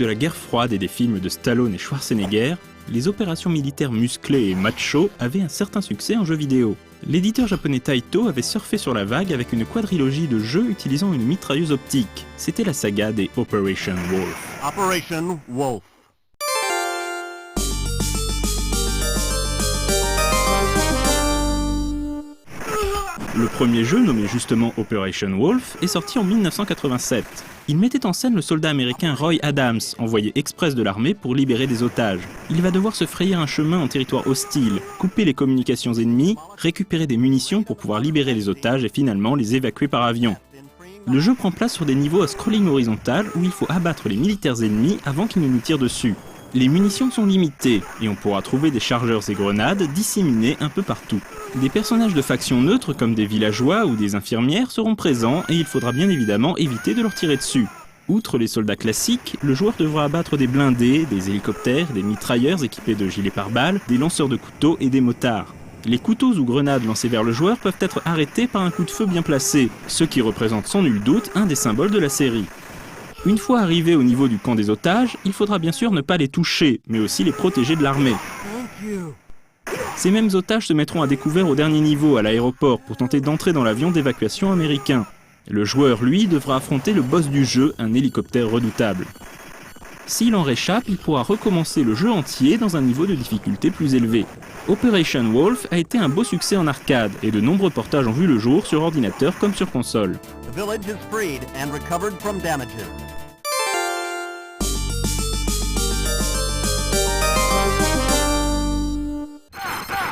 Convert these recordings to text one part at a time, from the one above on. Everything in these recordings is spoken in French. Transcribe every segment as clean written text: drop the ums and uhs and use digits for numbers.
de la guerre froide et des films de Stallone et Schwarzenegger, les opérations militaires musclées et macho avaient un certain succès en jeux vidéo. L'éditeur japonais Taito avait surfé sur la vague avec une quadrilogie de jeux utilisant une mitrailleuse optique. C'était la saga des Operation Wolf. Operation Wolf. Le premier jeu, nommé justement Operation Wolf, est sorti en 1987. Il mettait en scène le soldat américain Roy Adams, envoyé express de l'armée pour libérer des otages. Il va devoir se frayer un chemin en territoire hostile, couper les communications ennemies, récupérer des munitions pour pouvoir libérer les otages et finalement les évacuer par avion. Le jeu prend place sur des niveaux à scrolling horizontal où il faut abattre les militaires ennemis avant qu'ils ne nous tirent dessus. Les munitions sont limitées, et on pourra trouver des chargeurs et grenades disséminés un peu partout. Des personnages de factions neutres comme des villageois ou des infirmières seront présents et il faudra bien évidemment éviter de leur tirer dessus. Outre les soldats classiques, le joueur devra abattre des blindés, des hélicoptères, des mitrailleurs équipés de gilets pare-balles, des lanceurs de couteaux et des motards. Les couteaux ou grenades lancés vers le joueur peuvent être arrêtés par un coup de feu bien placé, ce qui représente sans nul doute un des symboles de la série. Une fois arrivé au niveau du camp des otages, il faudra bien sûr ne pas les toucher, mais aussi les protéger de l'armée. Ces mêmes otages se mettront à découvert au dernier niveau, à l'aéroport, pour tenter d'entrer dans l'avion d'évacuation américain. Le joueur, lui, devra affronter le boss du jeu, un hélicoptère redoutable. S'il en réchappe, il pourra recommencer le jeu entier dans un niveau de difficulté plus élevé. Operation Wolf a été un beau succès en arcade, et de nombreux portages ont vu le jour sur ordinateur comme sur console. The village is freed and recovered from damages.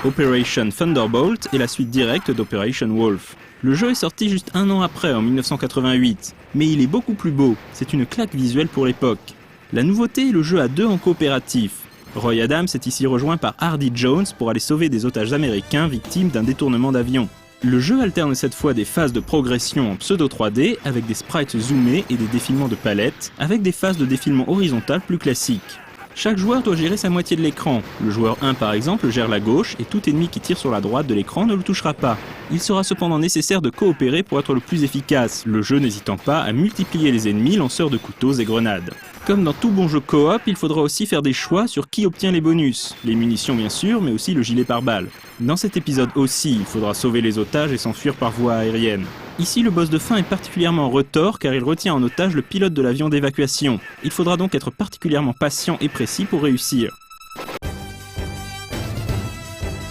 Operation Thunderbolt est la suite directe d'Operation Wolf. Le jeu est sorti juste un an après, en 1988, mais il est beaucoup plus beau, c'est une claque visuelle pour l'époque. La nouveauté est le jeu à deux en coopératif. Roy Adams est ici rejoint par Hardy Jones pour aller sauver des otages américains victimes d'un détournement d'avion. Le jeu alterne cette fois des phases de progression en pseudo 3D avec des sprites zoomés et des défilements de palettes, avec des phases de défilement horizontal plus classiques. Chaque joueur doit gérer sa moitié de l'écran. Le joueur 1 par exemple gère la gauche et tout ennemi qui tire sur la droite de l'écran ne le touchera pas. Il sera cependant nécessaire de coopérer pour être le plus efficace, le jeu n'hésitant pas à multiplier les ennemis lanceurs de couteaux et grenades. Comme dans tout bon jeu coop, il faudra aussi faire des choix sur qui obtient les bonus. Les munitions bien sûr, mais aussi le gilet pare-balles. Dans cet épisode aussi, il faudra sauver les otages et s'enfuir par voie aérienne. Ici, le boss de fin est particulièrement retors car il retient en otage le pilote de l'avion d'évacuation. Il faudra donc être particulièrement patient et précis pour réussir.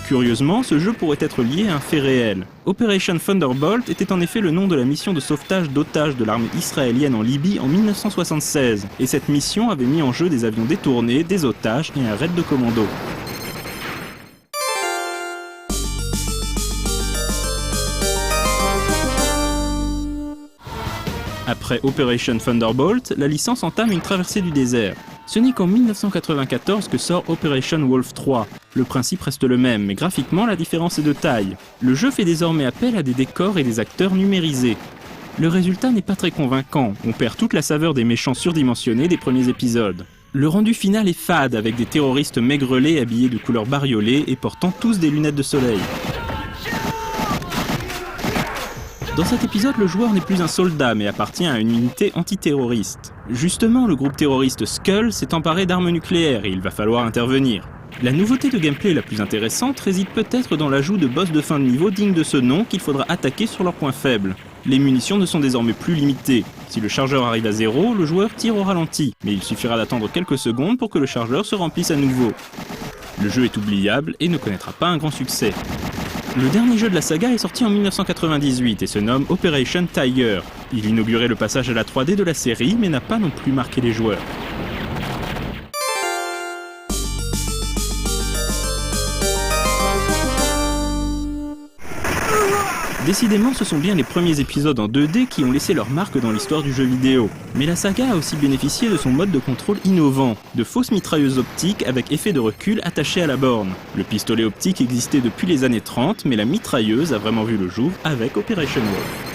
Curieusement, ce jeu pourrait être lié à un fait réel. Operation Thunderbolt était en effet le nom de la mission de sauvetage d'otages de l'armée israélienne en Libye en 1976, et cette mission avait mis en jeu des avions détournés, des otages et un raid de commando. Après Operation Thunderbolt, la licence entame une traversée du désert. Ce n'est qu'en 1994 que sort Operation Wolf 3. Le principe reste le même, mais graphiquement la différence est de taille. Le jeu fait désormais appel à des décors et des acteurs numérisés. Le résultat n'est pas très convaincant, on perd toute la saveur des méchants surdimensionnés des premiers épisodes. Le rendu final est fade, avec des terroristes maigrelet habillés de couleurs bariolées et portant tous des lunettes de soleil. Dans cet épisode, le joueur n'est plus un soldat, mais appartient à une unité antiterroriste. Justement, le groupe terroriste Skull s'est emparé d'armes nucléaires et il va falloir intervenir. La nouveauté de gameplay la plus intéressante réside peut-être dans l'ajout de boss de fin de niveau dignes de ce nom qu'il faudra attaquer sur leurs points faibles. Les munitions ne sont désormais plus limitées. Si le chargeur arrive à 0, le joueur tire au ralenti, mais il suffira d'attendre quelques secondes pour que le chargeur se remplisse à nouveau. Le jeu est oubliable et ne connaîtra pas un grand succès. Le dernier jeu de la saga est sorti en 1998 et se nomme Operation Tiger. Il inaugurait le passage à la 3D de la série, mais n'a pas non plus marqué les joueurs. Décidément, ce sont bien les premiers épisodes en 2D qui ont laissé leur marque dans l'histoire du jeu vidéo. Mais la saga a aussi bénéficié de son mode de contrôle innovant, de fausses mitrailleuses optiques avec effet de recul attachées à la borne. Le pistolet optique existait depuis les années 30, mais la mitrailleuse a vraiment vu le jour avec Operation Wolf.